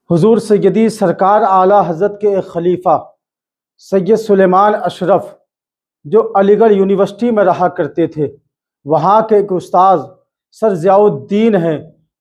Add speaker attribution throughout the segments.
Speaker 1: حضور سیدی سرکار اعلیٰ حضرت کے ایک خلیفہ سید سلیمان اشرف جو علی گڑھ یونیورسٹی میں رہا کرتے تھے، وہاں کے ایک استاذ سر ضیاء الدین ہیں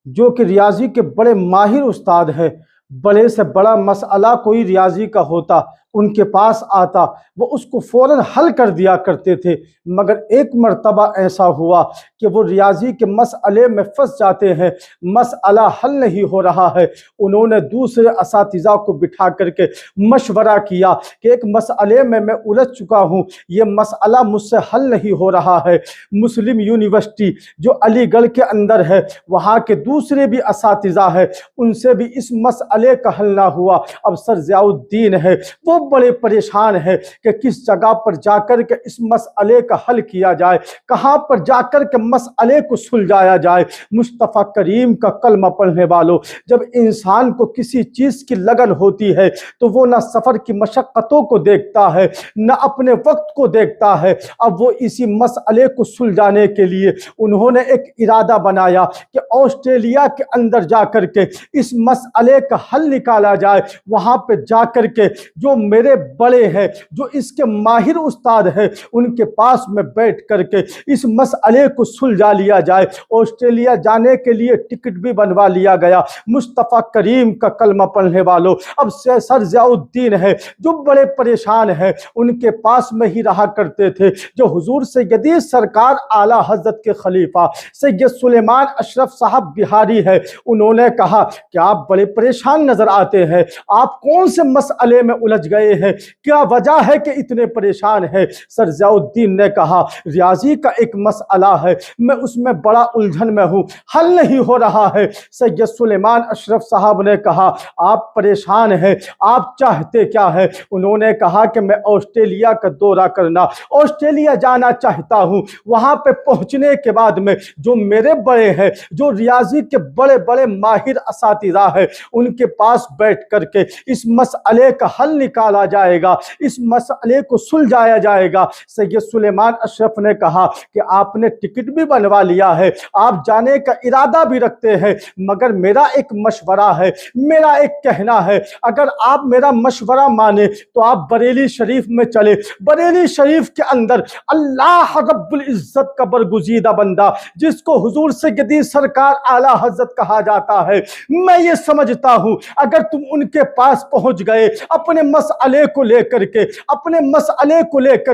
Speaker 1: جو کہ ریاضی کے بڑے ماہر استاد ہیں۔ بڑے سے بڑا مسئلہ کوئی ریاضی کا ہوتا ان کے پاس آتا، وہ اس کو فوراً حل کر دیا کرتے تھے۔ مگر ایک مرتبہ ایسا ہوا کہ وہ ریاضی کے مسئلے میں پھنس جاتے ہیں، مسئلہ حل نہیں ہو رہا ہے۔ انہوں نے دوسرے اساتذہ کو بٹھا کر کے مشورہ کیا کہ ایک مسئلے میں الجھ چکا ہوں، یہ مسئلہ مجھ سے حل نہیں ہو رہا ہے۔ مسلم یونیورسٹی جو علی گڑھ کے اندر ہے، وہاں کے دوسرے بھی اساتذہ ہیں، ان سے بھی اس مسئلے کا حل نہ ہوا۔ اب سر ضیاء الدین ہے، وہ بڑے پریشان ہیں کہ کس جگہ پر جا کر کے اس مسئلے کا حل کیا جائے، کہاں پر جا کر کے مسئلے کو سلجھایا جائے۔ مصطفیٰ کریم کا کلمہ پڑھنے والوں، جب انسان کو کسی چیز کی لگن ہوتی ہے تو وہ نہ سفر کی مشقتوں کو دیکھتا ہے نہ اپنے وقت کو دیکھتا ہے۔ اب وہ اسی مسئلے کو سلجھانے کے لیے انہوں نے ایک ارادہ بنایا کہ آسٹریلیا کے اندر جا کر کے اس مسئلے کا حل نکالا جائے۔ وہاں پہ جا کر کے جو میرے بڑے ہیں، جو اس کے ماہر استاد ہیں، ان کے پاس میں بیٹھ کر کے اس مسئلے کو سلجھا لیا جائے۔ آسٹریلیا جانے کے لیے ٹکٹ بھی بنوا لیا گیا۔ مصطفیٰ کریم کا کلمہ پڑھنے والوں، اب سر ضیاء الدین ہے جو بڑے پریشان ہیں، ان کے پاس میں ہی رہا کرتے تھے جو حضور سیدی سرکار اعلیٰ حضرت کے خلیفہ سید سلیمان اشرف صاحب بہاری ہے۔ انہوں نے کہا کہ آپ بڑے پریشان نظر آتے ہیں، آپ کون سے مسئلے میں الجھ گئے ہیں، کیا وجہ ہے کہ اتنے پریشان ہیں؟ سر ضیاء الدین نے کہا ریاضی کا ایک مسئلہ ہے، میں اس میں بڑا الجھن میں ہوں، حل نہیں ہو رہا ہے۔ سید سلیمان اشرف صاحب نے کہا آپ پریشان ہیں، آپ چاہتے کیا ہے؟ انہوں نے کہا کہ میں آسٹریلیا کا دورہ کرنا، آسٹریلیا جانا چاہتا ہوں۔ وہاں پہ پہنچنے کے بعد میں جو میرے بڑے ہیں، جو ریاضی کے بڑے بڑے ماہر اساتذہ ہیں، ان کے پاس بیٹھ کر کے اس مسئلے کا حل نکالا جائے گا، اس مسئلے کو سلجھایا جائے گا۔ سید سلیمان اشرف نے کہا کہ آپ نے ٹکٹ بھی بنوا لیا ہے، آپ جانے کا ارادہ بھی رکھتے ہیں، مگر میرا ایک مشورہ ہے، میرا ایک کہنا ہے، اگر آپ میرا مشورہ مانیں تو آپ بریلی شریف میں چلے۔ بریلی شریف کے اندر اللہ رب العزت کا برگزیدہ بندہ جس کو حضور سیدی سرکار اعلیٰ حضرت کہا جاتا ہے، میں یہ سمجھتا ہوں اگر تم ان کے پاس پہنچ گئے، اپنے مسئلے کو لے کر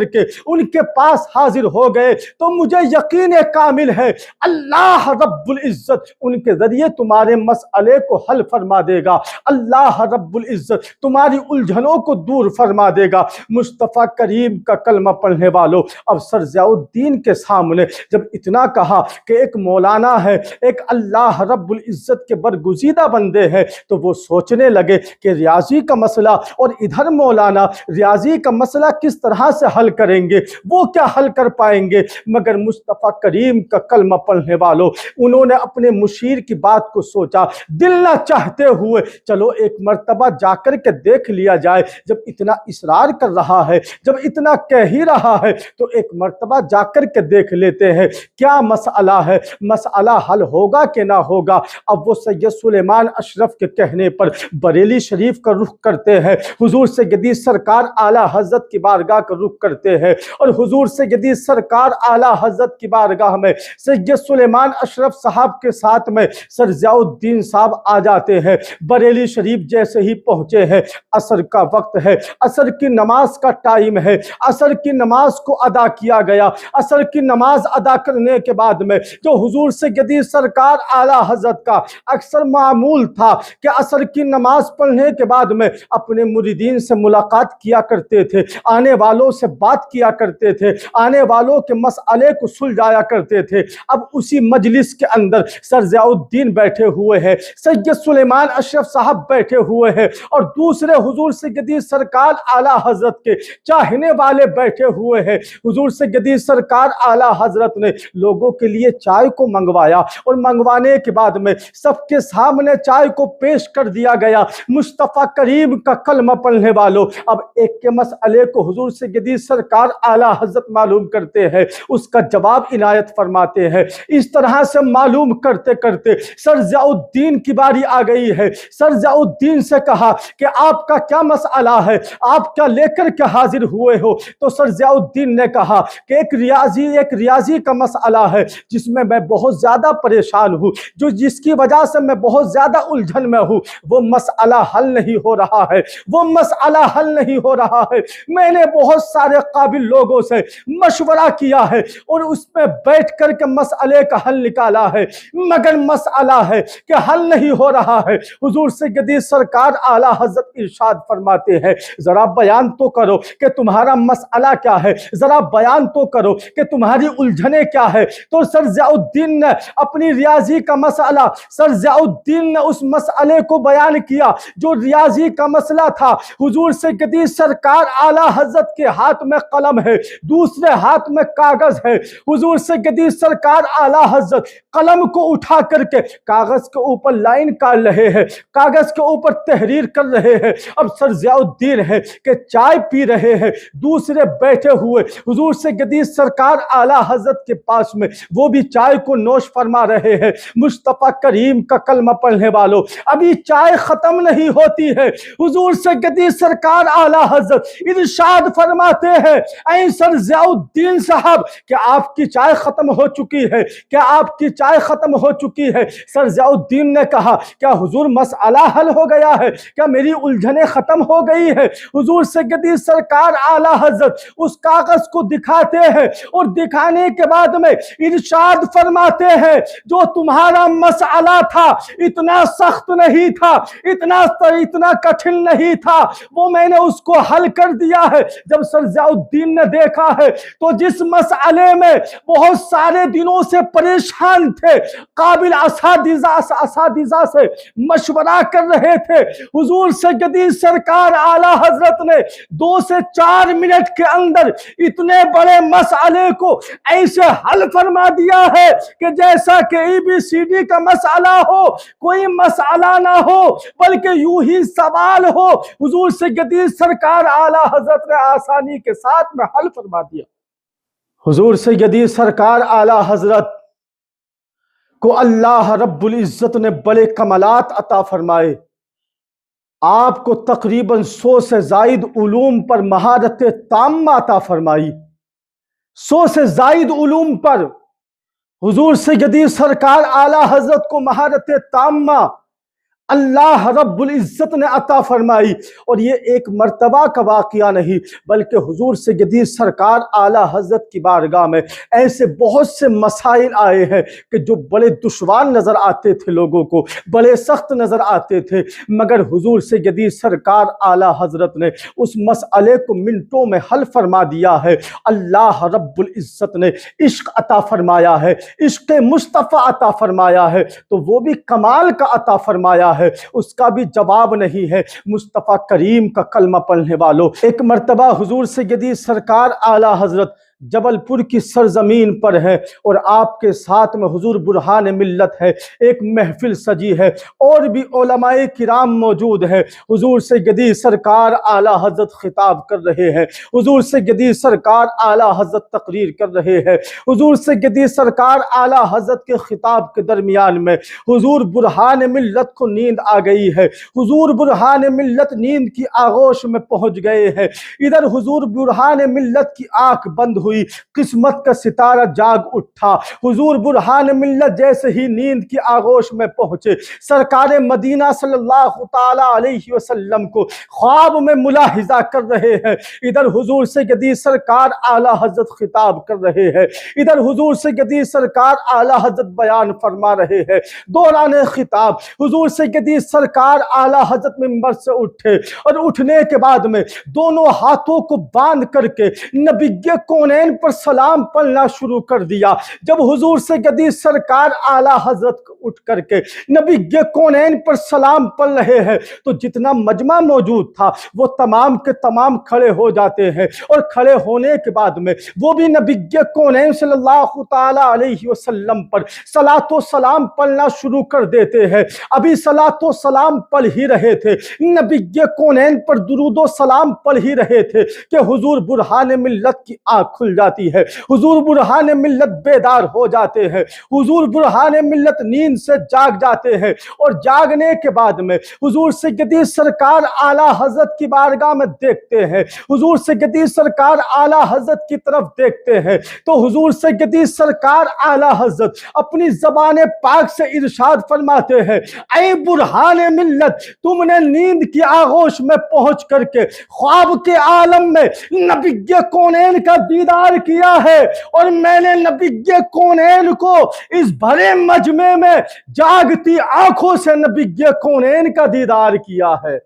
Speaker 1: کے ان کے پاس حاضر ہو گئے، تو مجھے یقین کامل ہے اللہ رب العزت ان کے ذریعے تمہارے مسئلے کو حل فرما دے گا، اللہ رب العزت تمہاری الجھنوں کو دور فرما دے گا۔ مصطفیٰ کریم کا کلمہ پڑھنے والوں، اب سر ضیاء الدین کے سامنے جب اتنا کہا کہ ایک مولانا ہے، ایک اللہ رب العزت کے برگزیدہ بندے ہیں، تو وہ سوچنے لگے کہ ریاضی کا مسئلہ اور ادھر مولانا ریاضی کا مسئلہ کس طرح سے حل کریں گے، وہ کیا حل کر پائیں گے؟ مگر مصطفیٰ کریم کا کلمہ پڑھنے والوں، انہوں نے اپنے مشیر کی بات کو سوچا، دل نہ چاہتے ہوئے چلو ایک مرتبہ جا کر کے دیکھ لیا جائے۔ جب اتنا اصرار کر رہا ہے، جب اتنا کہہ ہی رہا ہے، تو ایک مرتبہ جا کر کے دیکھ لیتے ہیں کیا مسئلہ ہے، مسئلہ حل ہوگا کہ نہ ہوگا۔ اب وہ سید سلیمان اشرف کے کہنے پر بریلی شریف کا رخ کرتے ہیں، حضور سیدی سرکار اعلیٰ حضرت کی بارگاہ کا رخ کرتے ہیں، اور حضور سیدی سرکار اعلیٰ حضرت کی بارگاہ میں سید سلیمان اشرف صاحب کے ساتھ میں سر ضیاء الدین صاحب آ جاتے ہیں۔ بریلی شریف جیسے ہی پہنچے ہیں، عصر کا وقت ہے، عصر کی نماز کا ٹائم ہے، عصر کی نماز کو ادا کیا گیا۔ عصر کی نماز ادا کرنے کے بعد میں جو حضور سیدی سرکار اعلیٰ حضرت کا اکثر معمول تھا کہ عصر کی نماز پڑھنے کے بعد میں اپنے مریدین سے ملاقات کیا کرتے تھے، آنے والوں سے بات کیا کرتے تھے، آنے والوں کے مسئلے کو سلجھایا کرتے تھے۔ اب اسی مجلس کے اندر سر ضیاء الدین بیٹھے ہوئے ہیں، سید سلیمان اشرف صاحب بیٹھے ہوئے ہیں، اور دوسرے حضور سیدی سرکار اعلیٰ حضرت کے چاہنے والے بیٹھے ہوئے ہیں۔ حضور سیدی سرکار اعلیٰ حضرت نے لوگوں کے لیے چائے کو منگوایا، اور منگوانے کے بعد میں سب کے سامنے چائے کو پیش کر دیا گیا۔ مصطفیٰ کریم کا کلمہ پڑھنے والوں، اب ایک کے مسئلے کو حضور سیدی سرکار اعلیٰ حضرت معلوم کرتے ہیں، اس کا جواب عنایت فرماتے ہیں۔ اس طرح سے معلوم کرتے کرتے سر ضیاء الدین کی باری آ گئی ہے۔ سر ضیاء الدین سے کہا کہ آپ کا کیا مسئلہ ہے، آپ کیا لے کر کے حاضر ہوئے ہو؟ تو سر ضیاء الدین نے کہا کہ ایک ریاضی کا مسئلہ ہے جس میں بہت زیادہ پریشان ہوں، جس کی وجہ سے میں بہت زیادہ الجھن میں ہوں، وہ مسئلہ حل نہیں ہو رہا ہے، وہ مسئلہ حل نہیں ہو رہا ہے۔ میں نے بہت سارے قابل لوگوں سے مشورہ کیا ہے اور اس میں بیٹھ کر کے مسئلے کا حل نکالا ہے، مگر مسئلہ ہے کہ حل نہیں ہو رہا ہے۔ حضور سیدی سرکار اعلیٰ حضرت ارشاد فرماتے ہیں ذرا بیان تو کرو کہ تمہارا مسئلہ کیا ہے، ذرا بیان تو کرو کہ تمہاری الجھنیں کیا ہے۔ تو سر ضیاء الدین نے اپنی ریاضی کا مسئلہ، سر ضیاء الدین نے اس مسئلے کو بیان کیا جو ریاضی کا مسئلہ تھا۔ حضور سیدی سرکار اعلیٰ حضرت کے ہاتھ میں قلم ہے، دوسرے ہاتھ میں کاغذ ہے۔ حضور سیدی سرکار اعلیٰ حضرت قلم کو اٹھا کر کے کاغذ کے اوپر لائن کاٹ رہے ہیں، کاغذ کے اوپر تحریر کر رہے ہیں۔ اب سر ضیاء الدین ہے کہ چائے پی رہے ہیں، دوسرے بیٹھے ہوئے حضور سیدی سرکار اعلیٰ حضرت کے پاس میں وہ بھی چائے کو نوش فرما رہے ہیں۔ مصطفیٰ کریم کا کلمہ پڑھنے والوں، ابھی چائے ختم نہیں ہوتی ہے، حضور سیدی سرکار اعلیٰ حضرت ارشاد فرماتے ہیں اے سر ضیاء الدین صاحب کہ آپ کی چائے ختم ہو چکی ہے، کیا آپ کی چائے ختم ہو چکی ہے؟ سر ضیاء الدین نے کہا کیا حضور مسئلہ حل ہو گیا ہے، کیا میری الجھنیں ختم ہو گئی ہے؟ حضور سیدی سرکار اعلیٰ حضرت اس کاغذ کو دکھاتے ہیں اور دکھانے کے بعد میں ارشاد فرماتے ہیں جو تمہارا مسئلہ تھا اتنا سخت نہیں تھا، اتنا کٹھن نہیں تھا، وہ میں نے اس کو حل کر دیا ہے۔ جب سر ضیاء الدین نے دیکھا ہے تو جس مسئلے میں بہت سارے دنوں سے پریشان تھے، قابل اساتذہ سے مشورہ کر رہے تھے، حضور سیدی سرکار اعلیٰ حضرت نے 2 سے 4 منٹ کے اندر اتنے بڑے مسئلے کو ایسے حل فرما دیا ہے کہ جیسا کہ ABCD کا مسئلہ ہو، کوئی مسئلہ نہ ہو بلکہ یوں ہی سوال ہو، حضور سیدی سرکار اعلیٰ حضرت نے آسانی کے ساتھ میں حل فرما دیا۔ حضور سیدی سرکار اعلیٰ حضرت کو اللہ رب العزت نے بڑے کمالات عطا فرمائے۔ آپ کو تقریباً 100 سے زائد علوم پر مہارت تامہ عطا فرمائی۔ 100 سے زائد علوم پر حضور سیدی سرکار اعلیٰ حضرت کو مہارت تامہ اللہ رب العزت نے عطا فرمائی۔ اور یہ ایک مرتبہ کا واقعہ نہیں بلکہ حضور سیدی سرکار اعلیٰ حضرت کی بارگاہ میں ایسے بہت سے مسائل آئے ہیں کہ جو بڑے دشوار نظر آتے تھے، لوگوں کو بڑے سخت نظر آتے تھے، مگر حضور سیدی سرکار اعلیٰ حضرت نے اس مسئلے کو منٹوں میں حل فرما دیا ہے۔ اللہ رب العزت نے عشق عطا فرمایا ہے، عشق مصطفیٰ عطا فرمایا ہے، تو وہ بھی کمال کا عطا فرمایا ہے، اس کا بھی جواب نہیں ہے۔ مصطفیٰ کریم کا کلمہ پڑھنے والوں، ایک مرتبہ حضور سیدی سرکار اعلیٰ حضرت جبل پور کی سرزمین پر ہے اور آپ کے ساتھ میں حضور برہان ملت ہے، ایک محفل سجی ہے اور بھی علماء کرام موجود ہے۔ حضور سیدی سرکار اعلیٰ حضرت خطاب کر رہے ہیں، حضور سیدی سرکار اعلیٰ حضرت تقریر کر رہے ہیں۔ حضور سیدی سرکار اعلیٰ حضرت کے خطاب کے درمیان میں حضور برہان ملت کو نیند آ گئی ہے۔ حضور برہان ملت نیند کی آغوش میں پہنچ گئے ہیں۔ ادھر حضور برہان ملت کی آنکھ بند ہوئی، قسمت کا ستارہ جاگ اٹھا۔ حضور برہان ملت جیسے ہی نیند کی آغوش میں پہنچے، سرکار مدینہ صلی اللہ تعالی علیہ وسلم کو خواب میں ملاحظہ کر رہے ہیں۔ ادھر حضور سیدی سرکار اعلیٰ حضرت خطاب کر رہے ہیں، ادھر حضور سیدی سرکار اعلیٰ حضرت بیان فرما رہے ہیں۔ دوران خطاب حضور سیدی سرکار اعلیٰ حضرت منبر سے اٹھے اور اٹھنے کے بعد میں دونوں ہاتھوں کو باندھ کر کے نبی کون کونین پر سلام پڑھنا شروع کر دیا۔ جب حضور سید سرکار اعلیٰ حضرت اٹھ کر کے نبی کونین پر سلام پڑھ رہے ہیں تو جتنا مجمع موجود تھا وہ تمام کے تمام کھڑے ہو جاتے ہیں، اور کھڑے ہونے کے بعد میں وہ بھی نبی کونین صلی اللہ تعالی علیہ وسلم پر صلاۃ و سلام پڑھنا شروع کر دیتے ہیں۔ ابھی صلاۃ و سلام پڑھ ہی رہے تھے، نبی کونین پر درود و سلام پڑھ ہی رہے تھے کہ حضور برہان ملت کی آنکھ کھل جاتی ہے، حضور برہان ملت بیدار ہو جاتے ہیں، حضور برہان ملت نیند سے جاگ جاتے ہیں، اور جاگنے کے بعد میں حضور سیدی سرکار اعلیٰ حضرت کی بارگاہ میں دیکھتے ہیں، حضور سیدی سرکار اعلیٰ حضرت کی طرف دیکھتے ہیں تو حضور سیدی سرکار اعلیٰ حضرت اپنی زبان پاک سے ارشاد فرماتے ہیں، اے برہان ملت، تم نے نیند کی آغوش میں پہنچ کر کے خواب کے عالم میں نبی کونین کا دیدار کیا ہے، اور میں نے نبی کونین کو اس بھرے مجمع میں جاگتی آنکھوں سے نبی کونین کا دیدار کیا ہے۔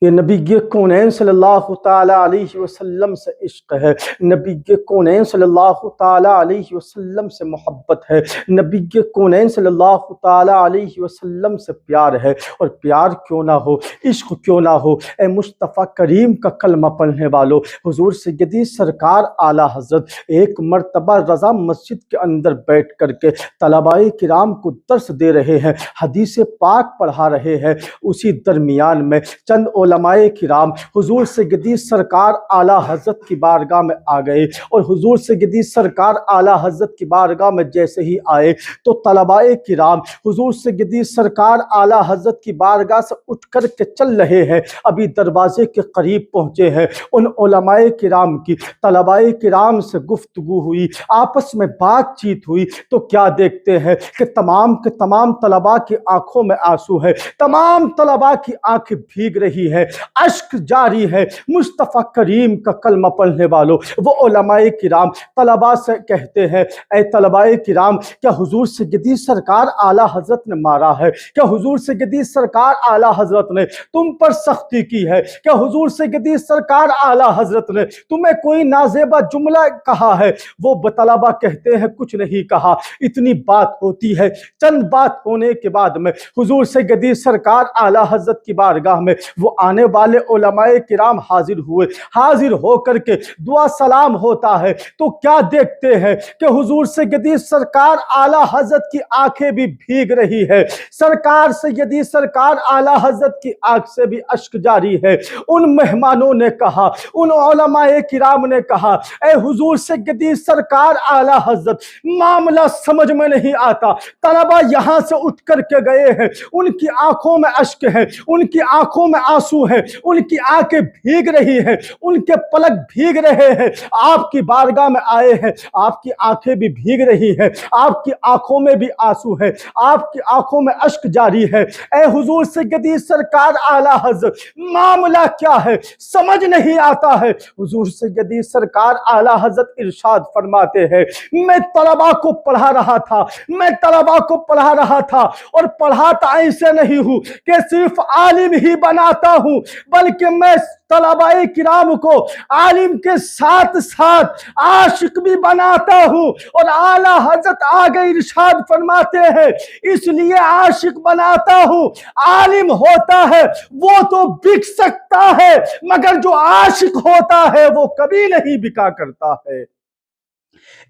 Speaker 1: یہ نبی کونین صلی اللہ تعالی علیہ وسلم سے عشق ہے، نبی کونین صلی اللہ تعالی علیہ وسلم سے محبت ہے، نبی کونین صلی اللہ تعالی علیہ وسلم سے پیار ہے۔ اور پیار کیوں نہ ہو، عشق کیوں نہ ہو، اے مصطفیٰ کریم کا کلمہ پڑھنے والوں، حضور سیدی سرکار اعلیٰ حضرت ایک مرتبہ رضا مسجد کے اندر بیٹھ کر کے طلباء کرام کو درس دے رہے ہیں، حدیث پاک پڑھا رہے ہیں۔ اسی درمیان میں چند علماء کرام حضور سیدی سرکار اعلیٰ حضرت کی بارگاہ میں آ گئے، اور حضور سیدی سرکار اعلیٰ حضرت کی بارگاہ میں جیسے ہی آئے تو طلباء کرام حضور سیدی سرکار اعلیٰ حضرت کی بارگاہ سے اٹھ کر کے چل رہے ہیں، ابھی دروازے کے قریب پہنچے ہیں۔ ان علماء کرام کی طلباء کرام سے گفتگو ہوئی، آپس میں بات چیت ہوئی، تو کیا دیکھتے ہیں کہ تمام کے تمام طلباء کی آنکھوں میں آنسو ہے، تمام طلباء کی آنکھیں بھیگ رہی ہے، اشک جاری ہے۔ مصطفیٰ کریم کا کلمہ پڑھنے والوں، وہ علماء کرام طلباء سے کہتے ہیں، اے طلباء کرام، کیا حضور سیدی سرکار اعلیٰ حضرت نے مارا ہے؟ کیا حضور سیدی سرکار اعلیٰ حضرت نے تم پر سختی کی ہے؟ کیا حضور سیدی سرکار اعلیٰ حضرت نے تمہیں کوئی نازیبہ جملہ کہا ہے؟ وہ طلباء کہتے ہیں کچھ نہیں کہا۔ اتنی بات ہوتی ہے، چند بات ہونے کے بعد میں حضور سیدی سرکار اعلیٰ حضرت کی بارگاہ میں وہ آنے والے علماء کرام حاضر ہوئے، حاضر ہو کر کے دعا سلام ہوتا ہے تو کیا دیکھتے ہیں کہ حضور سیدی سرکار اعلیٰ حضرت کی آنکھیں بھی بھیگ رہی ہے، سرکار سیدی سرکار اعلیٰ حضرت کی آنکھ سے بھی اشک جاری ہے۔ ان مہمانوں نے کہا، ان علماء کرام نے کہا، اے حضور سیدی سرکار اعلیٰ حضرت، معاملہ سمجھ میں نہیں آتا، طلباء یہاں سے اٹھ کر کے گئے ہیں، ان کی آنکھوں میں اشک ہے، ان کی آنکھوں میں آنسو ہے، ان کی آنکھیں بھیگ رہی ہیں، ان کے پلک بھیگ رہے ہیں، آپ کی بارگاہ میں آئے ہیں، آپ کی آنکھیں بھی بھیگ رہی ہیں، آپ کی آنکھوں میں بھی آنسو ہے، آپ کی آنکھوں میں اشک جاری ہے۔ اے حضور سیدی سرکار اعلیٰ حضرت، معاملہ کیا ہے، سمجھ نہیں آتا ہے۔ حضور سیدی سرکار اعلیٰ حضرت ارشاد فرماتے ہیں، میں طلباء کو پڑھا رہا تھا، میں طلباء کو پڑھا رہا تھا، اور پڑھاتا ایسے نہیں ہوں کہ صرف عالم ہی بناتا ہوں، بلکہ میں طلباء کرام کو عالم کے ساتھ ساتھ عاشق بھی بناتا ہوں۔ اور اعلیٰ حضرت آگے ارشاد فرماتے ہیں، اس لیے عاشق بناتا ہوں، عالم ہوتا ہے وہ تو بک سکتا ہے، مگر جو عاشق ہوتا ہے وہ کبھی نہیں بکا کرتا ہے۔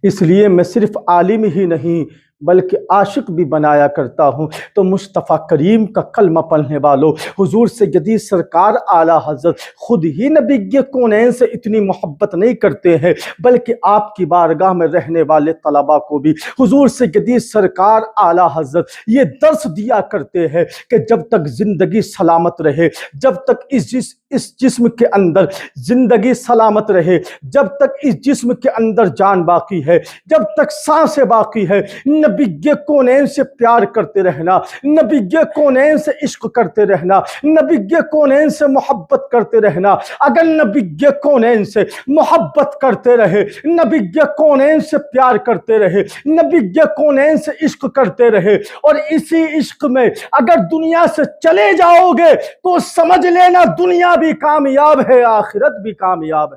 Speaker 1: اس لیے میں صرف عالم ہی نہیں بلکہ عاشق بھی بنایا کرتا ہوں۔ تو مصطفیٰ کریم کا کلمہ پڑھنے والوں، حضور سیدی سرکار اعلیٰ حضرت خود ہی نبی کونین سے اتنی محبت نہیں کرتے ہیں، بلکہ آپ کی بارگاہ میں رہنے والے طلباء کو بھی حضور سیدی سرکار اعلیٰ حضرت یہ درس دیا کرتے ہیں کہ جب تک زندگی سلامت رہے، جب تک اس جسم کے اندر زندگی سلامت رہے، جب تک اس جسم کے اندر جان باقی ہے، جب تک سانسیں باقی ہے، نبی کونین سے پیار کرتے رہنا، نبی کونین سے عشق کرتے رہنا، نبی کونین سے محبت کرتے رہنا۔ اگر نبی کونین سے محبت کرتے رہے، نبی کونین سے پیار کرتے رہے، نبی کونین سے عشق کرتے رہے، اور اسی عشق میں اگر دنیا سے چلے جاؤ گے تو سمجھ لینا دنیا بھی کامیاب ہے، آخرت بھی کامیاب ہے۔